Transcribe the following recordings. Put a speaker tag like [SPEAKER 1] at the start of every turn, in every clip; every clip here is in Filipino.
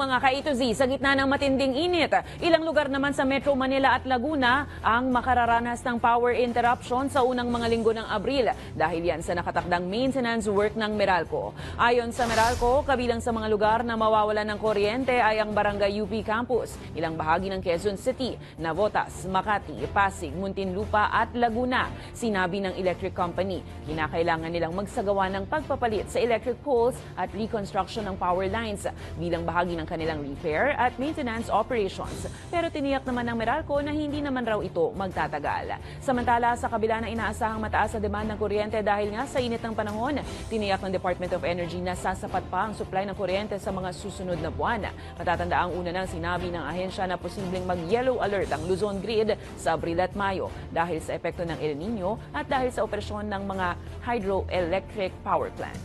[SPEAKER 1] Mga ka-A to Z, sa gitna ng matinding init, ilang lugar naman sa Metro Manila at Laguna ang makararanas ng power interruption sa unang mga linggo ng Abril dahil yan sa nakatakdang maintenance work ng Meralco. Ayon sa Meralco, kabilang sa mga lugar na mawawalan ng kuryente ay ang Barangay UP Campus, ilang bahagi ng Quezon City, Navotas, Makati, Pasig, Muntinlupa at Laguna. Sinabi ng electric company, kinakailangan nilang magsagawa ng pagpapalit sa electric poles at reconstruction ng power lines bilang bahagi ng kanilang repair at maintenance operations. Pero tiniyak naman ng Meralco na hindi naman raw ito magtatagal. Samantala, sa kabila na inaasahang mataas sa demand ng kuryente dahil nga sa init ng panahon, tiniyak ng Department of Energy na sasapat pa ang supply ng kuryente sa mga susunod na buwan. Matatandaang una nang sinabi ng ahensya na posibleng mag-yellow alert ang Luzon grid sa Abril at Mayo dahil sa epekto ng El Nino at dahil sa operasyon ng mga hydroelectric power plant.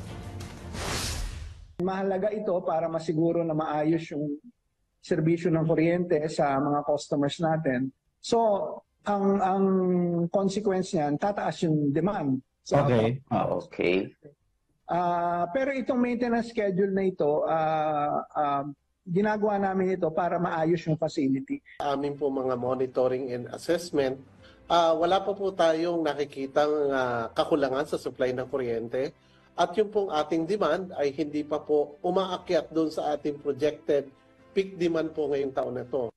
[SPEAKER 2] Mahalaga ito para masiguro na maayos yung serbisyo ng kuryente sa mga customers natin. So, ang consequence niyan, tataas yung demand. So,
[SPEAKER 3] Okay.
[SPEAKER 2] pero itong maintenance schedule na ito, ginagawa namin ito para maayos yung facility.
[SPEAKER 4] Aming po mga monitoring and assessment, wala pa po tayong nakikitang kakulangan sa supply ng kuryente. At yung pong ating demand ay hindi pa po umaakyat doon sa ating projected peak demand po ngayong taon na ito.